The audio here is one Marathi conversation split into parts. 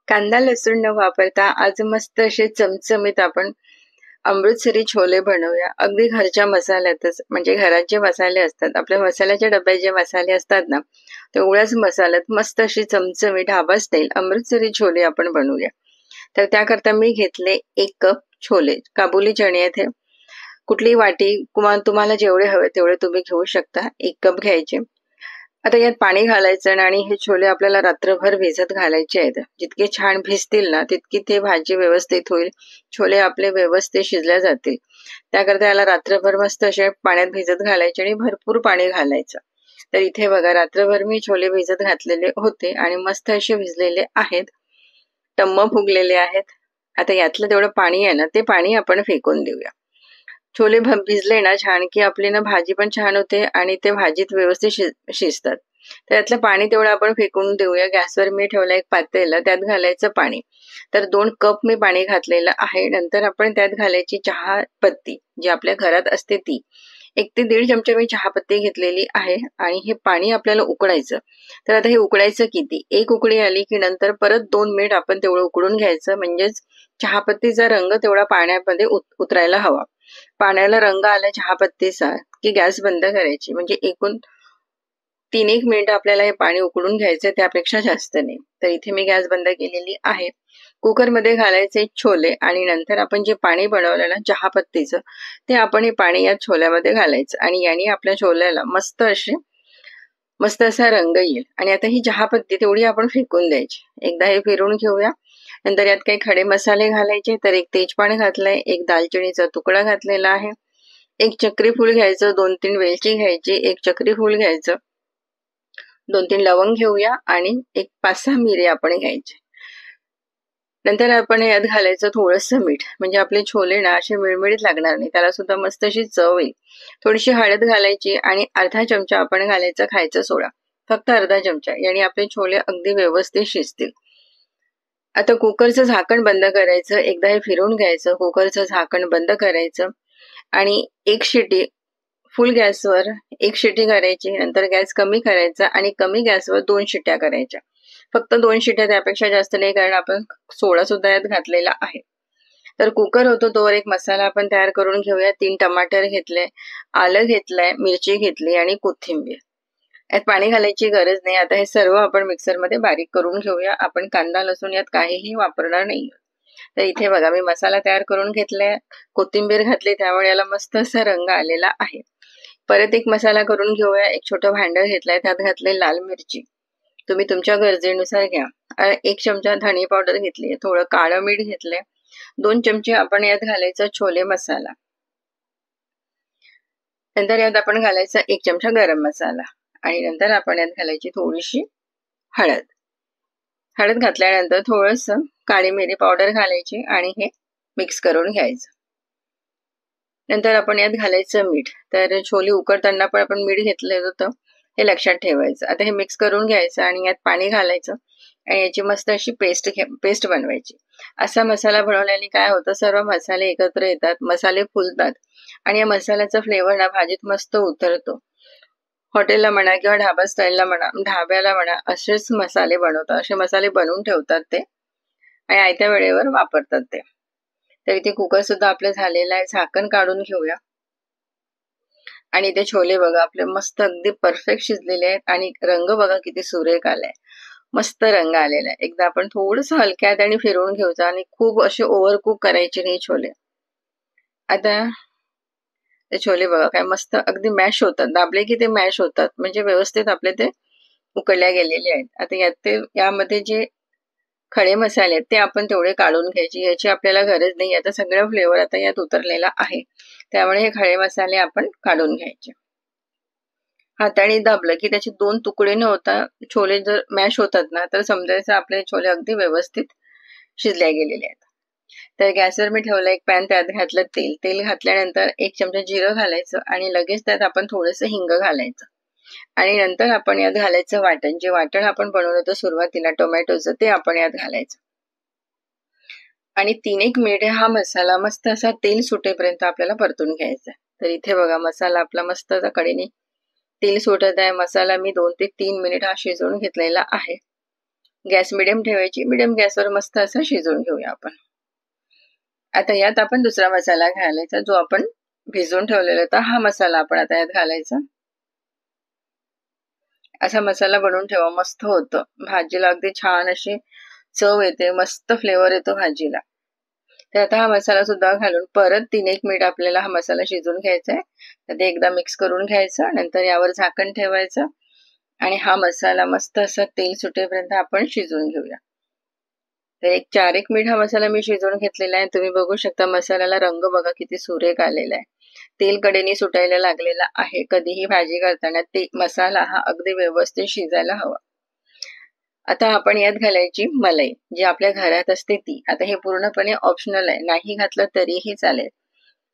कांदा लसूण न वापरता आज मस्त असे चमचमीत आपण अमृतसरी छोले बनवूया. अगदी घरच्या मसाल्यातच, म्हणजे घरात जे मसाले असतात, आपल्या मसाल्याच्या डब्यात जे मसाले असतात ना, तेवढ्याच मसाल्यात मस्त अशी चमचमीत ढाबा स्टाईल अमृतसरी छोले आपण बनवूया. तर त्याकरता मी घेतले 1 कप छोले. काबुली चणे आहेत हे. कुठली वाटी किंवा तुम्हाला जेवढे हवे तेवढे तुम्ही घेऊ शकता. 1 कप घ्यायचे. आता यात पाणी घालायचं आणि हे छोले आपल्याला रात्रभर भिजत घालायचे आहेत. जितके छान भिजतील ना, तितकी ते भाजी व्यवस्थित होईल. छोले आपले व्यवस्थित शिजल्या जातील. त्याकरता याला रात्रभर मस्त असे पाण्यात भिजत घालायचे आणि भरपूर पाणी घालायचं. तर इथे बघा, रात्रभर मी छोले भिजत घातलेले होते आणि मस्त असे भिजलेले आहेत. टम्म फुगलेले आहेत. आता यातलं तेवढं पाणी आहे ना, ते पाणी आपण फेकून देऊया. छोले भिजले ना छान, की आपली ना भाजी पण छान होते आणि ते भाजीत व्यवस्थित शिजतात. तर यातलं पाणी तेवढं आपण फेकून देऊया. गॅसवर मी ठेवलं एक पातेलं, त्यात घालायचं पाणी. तर 2 कप मी पाणी घातलेलं आहे. नंतर आपण त्यात घालायची चहा पत्ती, जी आपल्या घरात असते ती. 1 ते 1.5 चमचे मी चहापत्ती घेतलेली आहे आणि हे पाणी आपल्याला उकळायचं. तर आता हे उकळायचं किती? 1 उकळी आली की नंतर परत 2 मिनिट आपण तेवढं उकळून घ्यायचं, म्हणजेच चहापत्तीचा रंग तेवढा पाण्यामध्ये उतरायला हवा. पाण्याला रंग आला चहापत्तीचा की गॅस बंद करायची. म्हणजे एकूण 3-1 मिनिट आपल्याला हे पाणी उकळून घ्यायचं, त्यापेक्षा जास्त नाही. तर इथे मी गॅस बंद केलेली आहे. कुकरमध्ये घालायचे छोले आणि नंतर आपण जे पाणी बनवलं ना चहापत्तीचं, ते आपण हे पाणी या छोल्यामध्ये घालायचं आणि याने आपल्या छोल्याला मस्त असा रंग येईल. आणि आता ही चहापत्ती तेवढी आपण फेकून द्यायची. एकदा हे फिरून घेऊया. नंतर यात काही खडे मसाले घालायचे. तर 1 तेजपान घातलंय, 1 दालचिनीचा तुकडा घातलेला आहे, 1 चक्री फूल घ्यायचं, 2-3 वेलची घ्यायची, 1 चक्री फूल घ्यायचं, 2-3 लवंग घेऊया आणि 1 5-6 मिरी आपण घ्यायचे. नंतर आपण यात घालायचं थोडंसं मीठ, म्हणजे आपले छोले ना असे मिळमिळीत लागणार नाही, त्याला सुद्धा मस्त अशी चव येईल. थोडीशी हळद घालायची आणि अर्धा चमचा आपण घालायचा खायचा सोडा, फक्त अर्धा चमचा. याने आपले छोले अगदी व्यवस्थित शिजतील. आता कुकरचं झाकण बंद करायचं. एकदा हे फिरून घ्यायचं. कुकरचं झाकण बंद करायचं आणि 1 शिटी फुल गॅसवर 1 शिटी करायची. नंतर गॅस कमी करायचा आणि कमी गॅसवर 2 शिट्या करायच्या. फक्त 2 शिट्या, त्यापेक्षा जास्त नाही, कारण आपण सोडा सुद्धा यात घातलेला आहे. तर कुकर होतो तोवर एक मसाला आपण तयार करून घेऊया. 3 टमाटर घेतले, आलं घेतलंय, मिरची घेतली आणि कोथिंबीर. यात पाणी घालायची गरज नाही. आता हे सर्व आपण मिक्सरमध्ये बारीक करून घेऊया. आपण कांदा लसूण यात काहीही वापरणार नाही. तर इथे बघा, मी मसाला तयार करून घेतलाय, कोथिंबीर घातली, त्यामुळे याला मस्त असा रंग आलेला आहे. परत एक मसाला करून घेऊया. एक छोटं भांडं घेतलंय, त्यात घातले लाल मिरची, तुम्ही तुमच्या गरजेनुसार घ्या. 1 चमचा धणी पावडर घेतली, थोडं काळं मीठ घेतलंय, 2 चमचे आपण यात घालायचा छोले मसाला. नंतर यात आपण घालायचा 1 चमचा गरम मसाला आणि नंतर आपण यात घालायची थोडीशी हळद. हळद घातल्यानंतर थोडंसं काळी मिरी पावडर घालायची आणि हे मिक्स करून घ्यायचं. नंतर आपण यात घालायचं मीठ. तर छोले उकडताना पण आपण मीठ घेतलेलं होतं, हे लक्षात ठेवायचं. आता हे मिक्स करून घ्यायचं आणि यात पाणी घालायचं आणि याची मस्त अशी पेस्ट बनवायची. असा मसाला बनवल्याने काय होतं, सर्व मसाले एकत्र येतात, मसाले फुलतात आणि या मसाल्याचा फ्लेवर ना भाजीत मस्त उतरतो. हॉटेलला म्हणा किंवा ढाबा स्टाईलला म्हणा, ढाब्याला म्हणा, असेच मसाले बनवतात, असे मसाले बनवून ठेवतात ते आणि आयत्या वेळेवर वापरतात ते. तर इथे कुकर सुद्धा आपलं झालेलं आहे. झाकण काढून घेऊया आणि ते छोले बघा आपले मस्त अगदी परफेक्ट शिजलेले आहेत आणि रंग बघा किती सुरेख आलाय, मस्त रंग आलेला आहे. एकदा आपण थोडंसं हलक्यात आणि फिरवून घ्यायचं आणि खूप असे ओव्हर कुक करायचे नाही छोले. आता ते छोले बघा काय मस्त अगदी मॅश होतात, दाबले की ते मॅश होतात, म्हणजे व्यवस्थित आपले ते उकळल्या गेलेले आहेत. आता यामध्ये जे खडे मसाले आहेत ते आपण तेवढे काढून घ्यायचे, याची आपल्याला गरज नाही. आता सगळं फ्लेवर आता यात उतरलेला आहे, त्यामुळे हे खडे मसाले आपण काढून घ्यायचे. हाताने दाबलं की त्याचे 2 तुकडे न होता छोले जर मॅश होतात ना, तर समजायचं आपले छोले अगदी व्यवस्थित शिजल्या गेलेले आहेत. तर गॅसवर मी ठेवलं एक पॅन, त्यात घातलं तेल घातल्यानंतर 1 चमचा जिरं घालायचं आणि लगेच त्यात आपण थोडंसं हिंग घालायचं आणि नंतर आपण यात घालायचं वाटण. जे वाटण आपण बनवलं होतं सुरुवातीला टोमॅटोचं, ते आपण यात घालायचं आणि 3-1 मिनिट हा मसाला मस्त असा तेल सुटेपर्यंत आपल्याला परतून घ्यायचा. तर इथे बघा मसाला आपला मस्त असा कडेने तेल सुटत आहे. मसाला मी 2 ते 3 मिनिट हा शिजवून घेतलेला आहे. गॅस मिडियम ठेवायची. मिडियम गॅसवर मस्त असं शिजवून घेऊया आपण. आता यात आपण दुसरा मसाला घालायचा जो आपण भिजवून ठेवलेला होता. हा मसाला आपण आता यात घालायचा. असा मसाला बनवून ठेवा, मस्त होतं भाजीला, अगदी छान अशी चव येते, मस्त फ्लेवर येतो भाजीला. तर आता हा मसाला सुद्धा घालून परत 3-1 मिनिट आपल्याला हा मसाला शिजवून घ्यायचा आहे. तर ते एकदा मिक्स करून घ्यायचं, नंतर यावर झाकण ठेवायचं आणि हा मसाला मस्त असा तेल सुटेपर्यंत आपण शिजवून घेऊया. तर 4-1 मिनिट हा मसाला मी शिजवून घेतलेला आहे. तुम्ही बघू शकता मसाल्याला रंग बघा किती सुरेख आलेला आहे. तेल कडेने सुटायला लागलेला आहे. कधीही भाजी करताना ते मसाला हा अगदी व्यवस्थित शिजायला हवा. आता आपण यात घालायची मलाई, जी आपल्या घरात असते ती. आता हे पूर्णपणे ऑप्शनल आहे, नाही घातलं तरीही चालेल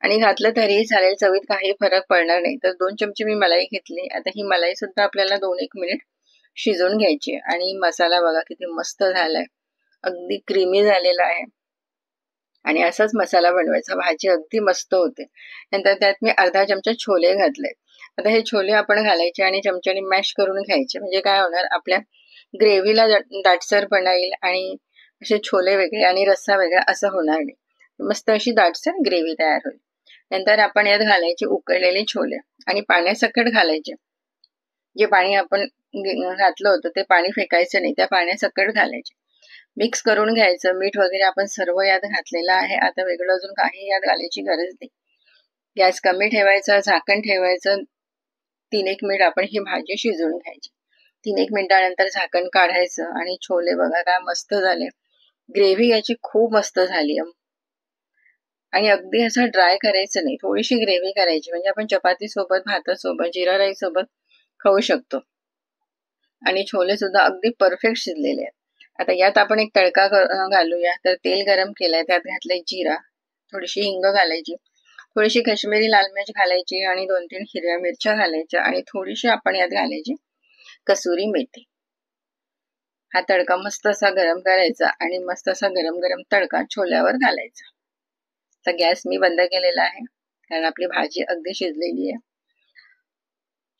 आणि घातलं तरीही चालेल, चवीत काही फरक पडणार नाही. तर 2 चमचे मी मलाई घेतली. आता ही मलाई सुद्धा आपल्याला 2-1 मिनिट शिजवून घ्यायची आणि मसाला बघा किती मस्त झालाय, अगदी क्रीमी झालेला आहे आणि असाच मसाला बनवायचा, भाजी अगदी मस्त होते. नंतर त्यात मी अर्धा चमचा छोले घातले. आता हे छोले आपण घालायचे आणि चमच्याने मॅश करून घ्यायचे. म्हणजे काय होणार, आपल्या ग्रेव्हीला दाटसरपणा येईल आणि असे छोले वेगळे आणि रस्सा वेगळा असं होणार नाही. मस्त अशी दाटसर ग्रेव्ही तयार होईल. नंतर आपण यात घालायचे उकळलेले छोले आणि पाण्यासकट घालायचे. जे पाणी आपण घातलं होतं ते पाणी फेकायचं नाही, त्या पाण्यासकट घालायचे. मिक्स करून घ्यायचं. मीठ वगैरे आपण सर्व यात घातलेलं आहे. आता वेगळं अजून काही यात घालायची गरज नाही. गॅस कमी ठेवायचा, झाकण ठेवायचं. 3-1 मिनिट आपण ही भाजी शिजवून घ्यायची. 3-1 मिनिटानंतर झाकण काढायचं आणि छोले बघा काय मस्त झाले. ग्रेव्ही याची खूप मस्त झाली आणि अगदी असं ड्राय करायचं नाही, थोडीशी ग्रेव्ही करायची, म्हणजे आपण चपाती सोबत, भातासोबत, जिरा राईस सोबत खाऊ शकतो. आणि छोले सुद्धा अगदी परफेक्ट शिजलेले आहेत. आता यात आपण एक तडका घालूया. तर तेल गरम केलंय, त्यात घातलंय जिरा, थोडीशी हिंग घालायची, थोडीशी काश्मीरी लाल मिर्च घालायची आणि 2-3 हिरव्या मिरच्या घालायच्या आणि थोडीशी आपण यात घालायची कसुरी मेथी. हा तडका मस्त असा गरम करायचा आणि मस्त असा गरम गरम तडका छोल्यावर घालायचा. तर गॅस मी बंद केलेला आहे कारण आपली भाजी अगदी शिजलेली आहे.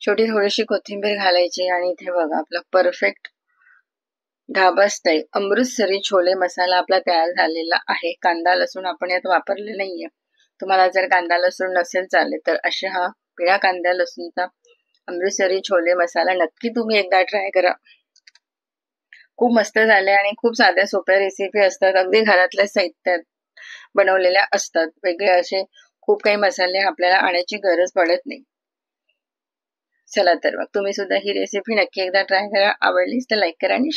छोटी थोडीशी कोथिंबीर घालायची आणि इथे बघा आपला परफेक्ट ढाबा स्टाईल अमृतसरी छोले मसाला आपला तयार झालेला आहे. कांदा लसूण आपण यात वापरले नाहीये. तुम्हाला जर कांदा लसूण नसेल चालेल तर अशा हा बिना कांदा लसूणचा अमृतसरी छोले मसाला नक्की तुम्ही एकदा ट्राय करा. खूप मस्त झाले आणि खूप साध्या सोप्या रेसिपी असतात, अगदी घरातल्या साहित्यात बनवलेल्या असतात. वेगळे असे खूप काही मसाले आपल्याला आणायची गरज पडत नाही. चला तर मग तुम्ही सुद्धा ही रेसिपी नक्की एकदा ट्राय करा. आवडलीच तर लाईक करा आणि